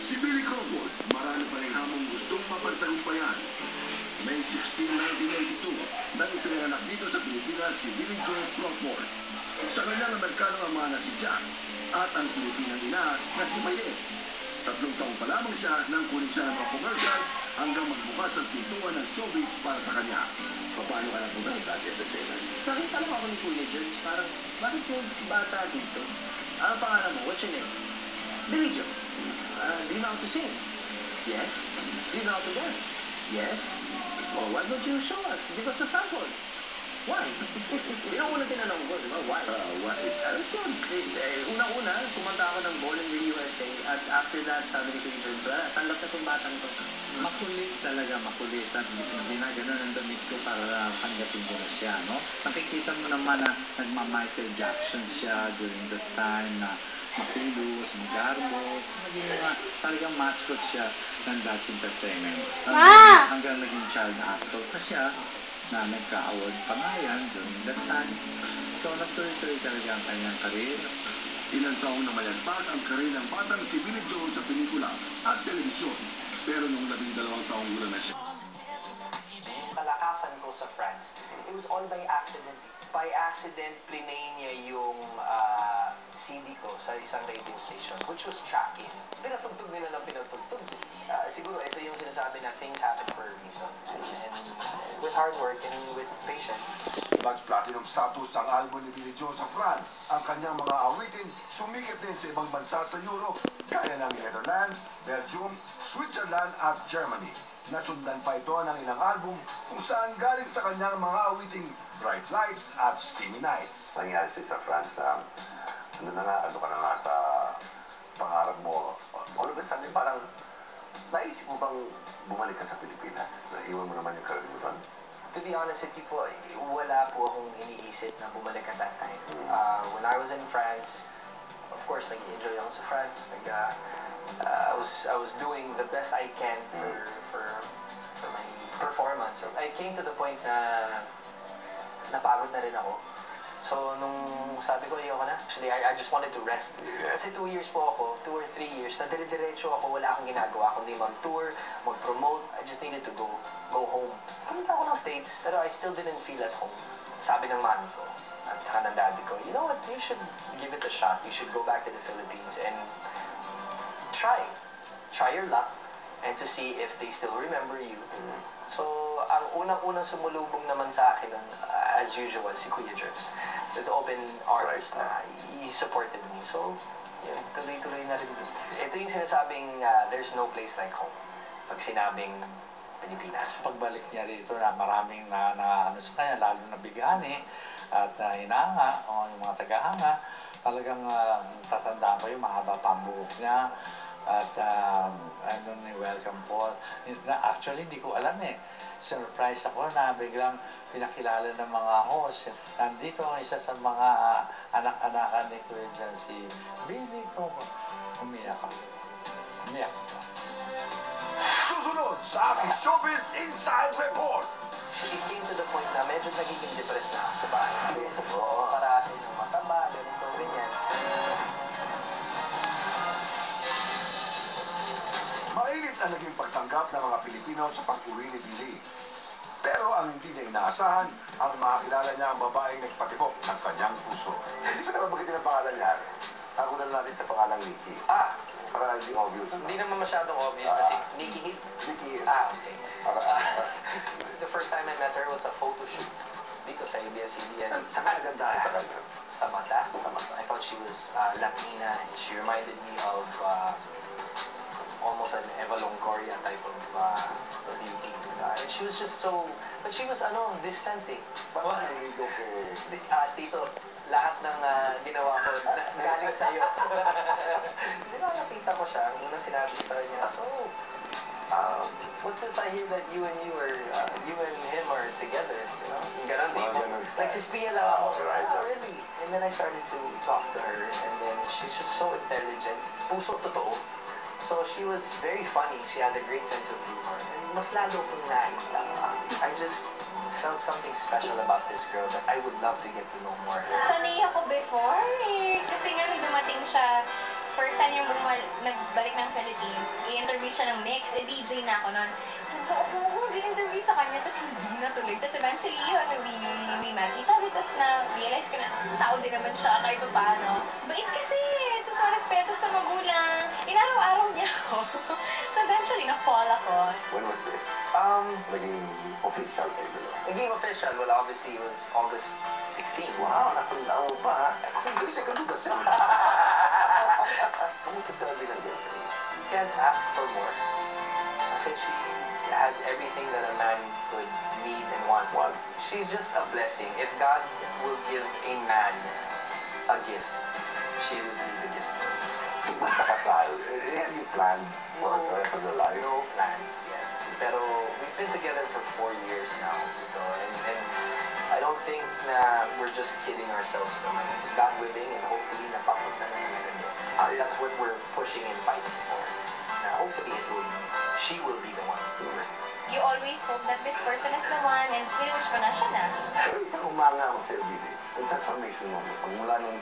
Si Billy Crawford, marami pa rin hamong gustong mapagtagumpayan. May 16, 1982, nang ipinanganak dito sa Pilipinas si Billy Joe Crawford. Sa kanyang Amerikanong ama na si Jack at ang Pilipinang ina na si Mayet. 3 taong pa lamang siya nang kunin siya ng mga commercials hanggang magbukas ang pintuan ng showbiz para sa kanya. Paano ka lang punta ng Dance Entertainment? Nakita lang ako ni Kuya George, parang, bakit yung bata dito? Ano pangalan mo? What's your name? Billy Joe. Do you know how to sing? Yes. Do you know how to dance? Yes. Well, why don't you show us? Give us a sample. Why? Yung una tinanong ko, di ba? Why? Why? So, unang-una, kumanta ako ng Ball in the USA at after that, sabi ni Kuya George, tanggap na itong batang to. Makulit talaga, makulit. At ginaganon ang damit ko para tanggapin ko na siya, no? Nakikita mo naman na nagma-Michael Jackson siya during that time na makilos, magarbo. Naging talagang mascot siya ng Dance Entertainment. Hanggang naging child actor pa siya na nagka-award pa nga yan during that time. So, nagtuloy-tuloy talaga ang kanyang karir. Ilang taong namayagpag ang karir ng batang si Billy Joe sa pelikula at telebisyon. Pero nung 12 taong gulang na siya, Kalakasan ko sa France, it was all by accident. By accident, plinay niya yung CD ko sa isang radio station, which was tracking. Pinatugtog nila ng pinatugtog. Siguro ito yung sinasabi na things happen for a reason. And with hard work and with patience. Nag-platinum status ang album ni Billy Joe sa France. Ang kanyang mga awitin sumikat din sa ibang bansa sa Europe, gaya ng Netherlands, Belgium, Switzerland at Germany. Nasundan pa ito ng ilang album kung saan galing sa kanyang mga awiting Bright Lights at Steamy Nights. Nangyari sa France na ano ka na nga sa pangarap mo. All of a sudden, parang naisip mo bang bumalik ka sa Pilipinas? Naiwan mo naman yung career mo doon? To be honest with you po, wala po akong iniisip na bumalik at that time. When I was in France, of course, nag-enjoy ako sa France. I was doing the best I can for my performance. I came to the point na napagod na rin ako. So, nung sabi ko, ayoko na. Actually, I just wanted to rest. Kasi 2 years po ako, 2 or 3 years, na dire-diretso ako, wala akong ginagawa. Kundi mag-tour, mag-promote. I just needed to go home. Pumunta ako ng States, pero I still didn't feel at home. Sabi ng mami ko, at saka ng daddy ko, you know what, you should give it a shot. You should go back to the Philippines and try your luck and to see if they still remember you. So, ang unang-unang sumulubong naman sa akin, as usual, si Kuya Jerks, with open arms na he supported me. So, yun, tuloy-tuloy na rin. Ito yung sinasabing, there's no place like home. Pag sinabing Pilipinas. Pagbalik niya rito na maraming na ano sa kanya, lalo na bigani at hinanga o yung mga tagahanga, talagang tatandaan ko yung mahaba pa ang buhok niya. At ano ni welcome po. Actually, hindi ko alam eh. Surprise ako na biglang pinakilala ng mga host. Nandito ang isa sa mga anak-anakan ni Kuya Jan, si Billy Crawford. Umiyak ako. Susunod sa aking Showbiz Inside Report. It came to the point na medyo nagiging depressed na ako sa bahay. Oo, parati ng mataba, ganito, ganyan. Mainit ang naging pagtanggap ng mga Pilipino sa pag-uwi ni Billy. Pero ang hindi niya inaasahan, ang makakilala niya ang babaeng nagpatibok ng kanyang puso. Hindi ko naman bagitin ang pangalan niya. Tagunan natin sa pangalang Nikki. Para hindi obvious. Hindi naman masyadong obvious na si Nikki Hill. Nikki Hill. Okay. The first time I met her was a photo shoot dito sa ABS-CBN. Saka nagandahan sa kanya. Sa mata. I thought she was Latina. She reminded me of almost an Eva Longoria type of beauty. And she was just so, but she was distant eh. Bakit naligo kay... Tito, lahat ng ginawa ko galing sa'yo. Di ba nakita ko siya, ang unang sinabi ko sa kanya, so, what's this I hear that you and him are together, you know? Ganon tipo. Nagsispiya lang ako. Really? And then I started to talk to her, and then she's just so intelligent. Puso totoo. So she was very funny. She has a great sense of humor. And mas lalo kong nainlove. I just felt something special about this girl that I would love to get to know more. Sanay ako before eh. Kasi nga nung dumating siya, first time yung nagbalik ng Philippines, mag-interview siya ng mix, DJ na ako noon. Sabi ko, ako mag-interview sa kanya, tapos hindi natuloy. Tapos eventually, yun, we met each other, tapos na-realize ko na, tao din naman siya, kahit pa paano. Bait kasi, tapos respeto sa magulang. Inaraw-araw niya ako. So eventually, na-fall ako. When was this? Naging official kayo dalawa. Naging official, well, obviously, it was August 16. Wow, nakundaan mo pa ha? Kung galing sa kaduda siya. Kamusta sila bilang girlfriend? You can't ask for more. Kasi she has everything that a man could need and want. She's just a blessing. If God will give a man a gift, she would be the gift for us. Tungkol sa kasal, have you planned for the rest of your life? No plans yet. Pero we've been together for 4 years now. Ito, and I don't think na we're just kidding ourselves naman. God willing, and hopefully napapunta na talaga doon. That's what we're pushing and fighting for. Na hopefully she will be the one. You always hope that this person is the one, and pinush ko na siya na. Pero isang umanga ako sa'yo, Billy. Yung transformation mo, pag mula nung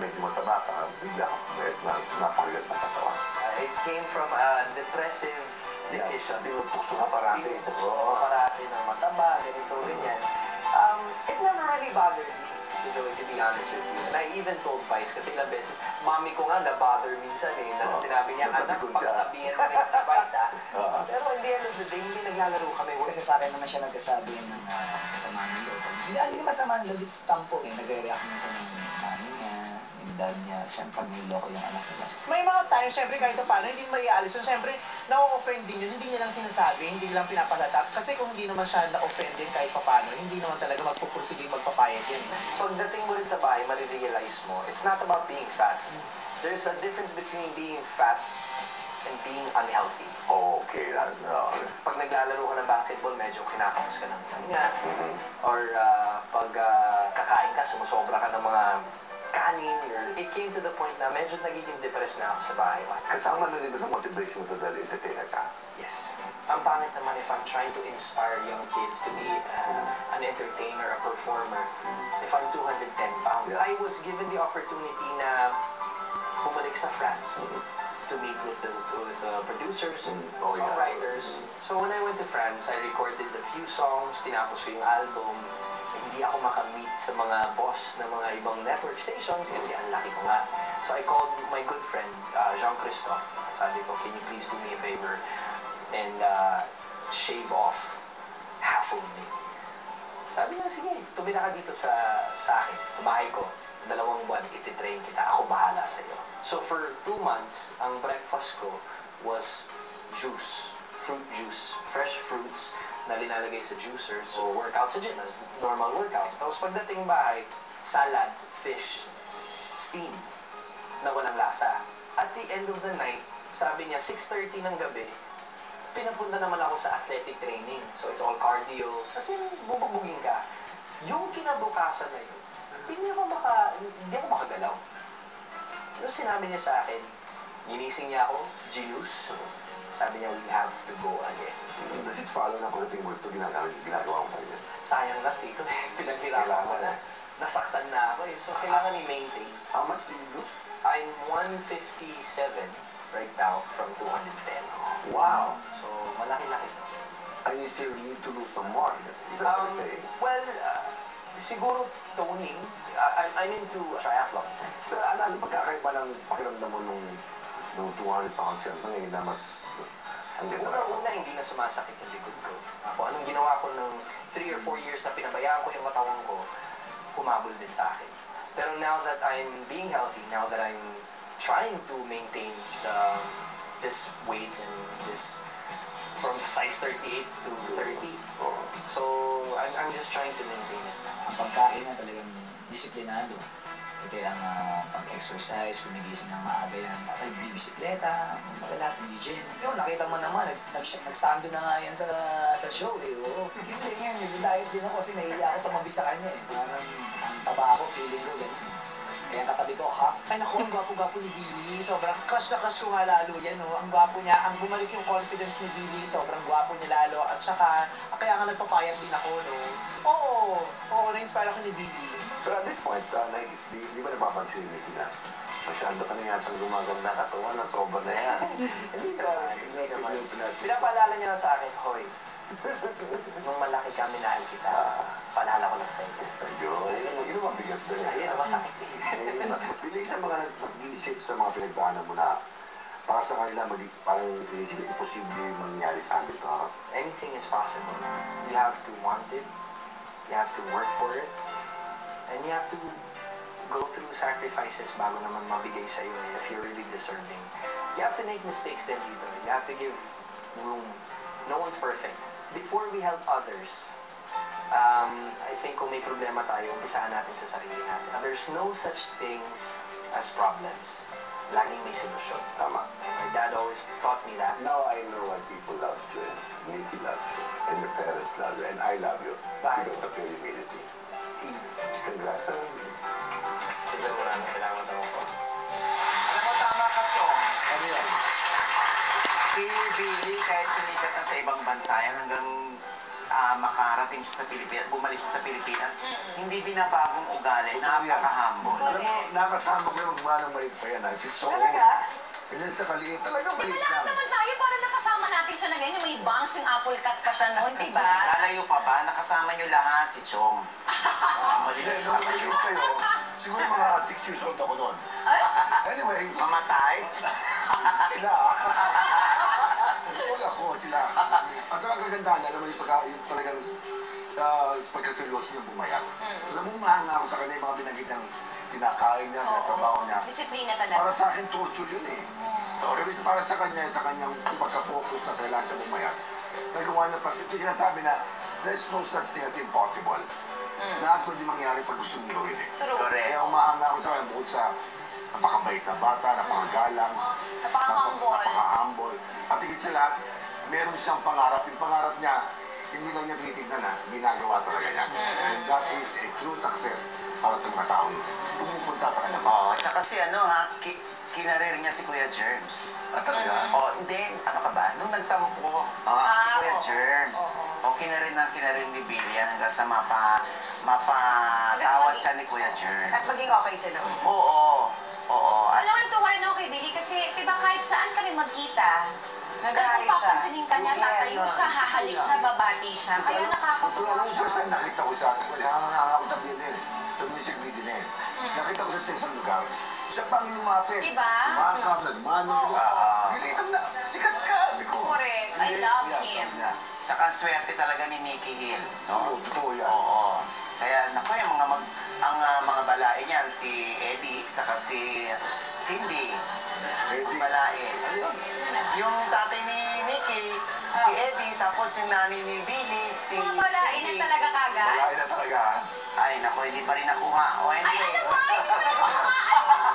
medyo mataba ka, bigla ka pumayat na napakagat ng katawan. It came from a depressive decision. Tinutukso ka parati. Tinutukso ko parati na mataba, ganito, ganyan. It never really bothered me, Joey, to be honest with you. And I even told Vice, kasi ilang beses, mami ko nga na-bother minsan eh. Na sinabi niya, anak, pagsabihin mo rin si Vice ha. Pero at the end of the day, hindi naglalaro kami. Kasi sa akin naman siya nagkasabi ng masama ng loob. Hindi masama ng loob, it's tampo. Nagre-react minsan ng mami niya, yung dad niya. Siyempre, niloko yung anak niya. May mga times, syempre kahit paano, hindi mo maialis. So, syempre, na-offend din yun. Hindi niya lang sinasabi, hindi lang pinapalatak. Kasi kung hindi naman siya na-offend din kahit paano, hindi naman talaga magpupursiging magpapayag yan. Pagdating mo rin sa bahay, marirealize mo, it's not about being fat. There's a difference between being fat and being unhealthy. Okay, Pag naglalaro ka ng basketball, medyo kinakamus ka ng nga. Or pag kakain ka, sumusobra ka ng mga kanin. It came to the point na medyo nagiging depressed na ako sa bahay. kasama na rin ba sa motivation mo to dahil entertainer ka? Yes. Ang pangit naman if I'm trying to inspire young kids to be an entertainer, a performer, if I'm 210 pounds. Yeah. I was given the opportunity na bumalik sa France to meet with producers, Oh, yeah. songwriters. So when I went to France, I recorded a few songs, tinapos ko yung album. Hindi ako makamit sa mga boss ng mga ibang network stations kasi ang laki ko nga. So I called my good friend, Jean-Christophe. Sabi ko, can you please do me a favor and shave off half of me? Sabi niya, sige, tumira ka dito sa akin, sa bahay ko. 2 buwan, ititrain kita. Ako bahala sa iyo. So for 2 months, ang breakfast ko was juice, fruit juice, fresh fruits na linalagay sa juicer. So workout sa gym, as normal workout. Tapos pagdating bahay, salad, fish, steam, na walang lasa. At the end of the night, sabi niya, 6:30 ng gabi, pinapunta naman ako sa athletic training. So it's all cardio. Kasi bubugin ka. Yung kinabukasan na yun, hindi ako makagalaw. Yung sinabi niya sa akin, ginising niya ako, Genius. Sabi niya, we have to go again. Does it follow na pagdating mo ito, ginagawa mo pa rin yan? Sayang lang dito, pinaghirapan ko na. Nasaktan na ako eh. So kailangan i-maintain. How much did you lose? I'm 157 right now from 210. Wow! So malaki-laki. And you still need to lose some more. Is that what you're saying? Well, siguro toning. I'm into triathlon. Pero ano pagkakaiba ng pakiramdam mo nung 200 pounds yan ngayon na mas ang ganda na? Una, hindi na sumasakit yung likod ko. Ako, anong ginawa ko ng 3 or 4 years na pinabayaan ko yung katawan ko, humabol din sa akin. Pero now that I'm being healthy, now that I'm trying to maintain this weight and this from size 38 to 30. So, I'm just trying to maintain it. Ang pagkain na talagang disiplinado. Ito ang pag-exercise, gumigising ng maaga yan, bibisikleta, magalat, gym. Yun, nakita mo naman, nagsando na nga yan sa show eh. Oo. Hindi yan, nag-diet din ako kasi nahiya ako tumabi sa kanya eh. Parang ang taba ako, feeling ko ganun. Kaya katabi ko, ha? Ay naku, ang gwapo-gwapo ni Billy. Sobrang crush na crush ko nga lalo yan, no? Ang gwapo niya, ang bumalik yung confidence ni Billy, sobrang gwapo niya lalo. At saka, kaya nga nagpapayat din ako, no? Oo, na-inspire ako ni Billy. Pero at this point, di ba napapansin ni Nikki na masyado ka na yatang gumaganda katawan na sobra na yan? Hindi naman. yung pinag- Pinapaalala niya lang sa akin, Hoy, nung malaki ka, minahal kita. Paalala ko lang sa inyo. Yun ang mabigat doon eh. Ayun, masakit eh. Pili sa mga nag-iisip sa mga pinagdaanan mo na para sa kanila, parang iisip, imposible mangyari sa amin ito. Anything is possible. You have to want it. You have to work for it. And you have to go through sacrifices bago naman mabigay sa'yo if you're really deserving. You have to make mistakes din dito. You have to give room. No one's perfect. Before we help others, I think kung may problema tayo, umpisaan natin sa sarili natin. There's no such things as problems. Laging may solusyon. Tama. My dad always taught me that. Now I know when people love you, and Nikki loves you, and your parents love you, and I love you Bakit? because of your humility. Eve. Congrats on you. Siguro maraming salamat ako. Alam mo, tama ka, Chong. Ano yan? Si Billy, kahit sumikat na sa ibang bansa yan, hanggang makarating siya sa Pilipinas, bumalik siya sa Pilipinas, hindi binabagong ugali, Totoo yan. napaka-humble. Correct. Alam mo, nakasama ko yung mga ng maliit pa yan. Si So. Talaga? Ganyan sa kaliit. Talagang maliit Lahat lang. naman tayo para nakasama natin siya na ganyan. May bangs yung apple cut pa siya noon, di ba? Lalayo pa ba? Nakasama niyo lahat si Chong. Hindi, Maliit nung pa kayo. maliit kayo, siguro mga 6 years old ako noon. Ay, Anyway, Mamatay? sila. Huwag ako, sila. At saka ang kagandahan, alam mo yung talagang pagkaseryoso niyang bumayag. Alam mo, mahanga ako sa kanya yung mga binanggit niyang kinakain niya, trabaho niya. disiplina talaga. Para sa akin, torture yun eh. Pero ito para sa kanya, sa kanyang pagka-focus na kailangan siya bumayag. Nagawa niya, ito yung sinasabi na, there's no such thing as impossible. Lahat pwede mangyari pag gusto mong gawin eh. True. Correct. Kaya umahanga ako sa kanya bukod sa napakabait na bata, napakagalang, Napaka-humble. napaka-humble. At higit sa lahat, meron siyang pangarap. Yung pangarap niya, hindi lang niya tinitignan na, ginagawa talaga niya. And that is a true success para sa mga taong pumupunta sa kanya. Oo, tsaka si kinarir niya si Kuya Germs. Talaga? Hindi, ano ka ba? Nung nagtampo, si Kuya oo. Germs. Kinarir ni Billy yan hanggang sa mapatawad Hanggang sa siya ni Kuya Germs. At maging okay sila. Oo. At Alam mo, natuwa rin ako kay Billy kasi, di ba, kahit saan kami magkita, Nag-aayos kung siya. papansinin ka niya, tatayo siya, hahalik siya, babati siya. Kaya nakakatuwa Alam mo, siya. first time nakita ko siya, hanga ako sa video eh, sa music video na eh. Nakita ko siya sa isang lugar, siya pang lumapit. Diba? Umakap, nagmanong ko. Oo. Bilitam na, sikat ka, sabi ko. Correct. I Hindi, love yeah, him. sabi niya. tsaka ang swerte talaga ni Nicky Hill. Oo, No? totoo yan. Oo. Kaya naku, yung mga balae niyan, si Eddie, saka si Cindy. Eddie. Balae. Ano yun? Yung tatay ni Nicky, si Eddie, tapos yung nanay ni Billy, si Mga balain na Cindy. talaga kagad. Wala na talaga. Ay, naku, hindi pa rin nakuha. O, Ay, anyway. ano ba? Ano ba?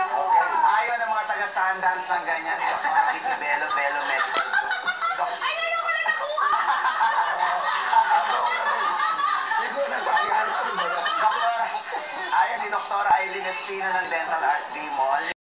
Okay. Ayaw ng mga taga-Sundance ng ganyan. Dr. Belo Medical. Ay, ngayon ko na nakuha! Hindi ko na sa akin, ano ba yan? Ayaw ni Dr. Eileen Espino ng Dental Arts B Mall.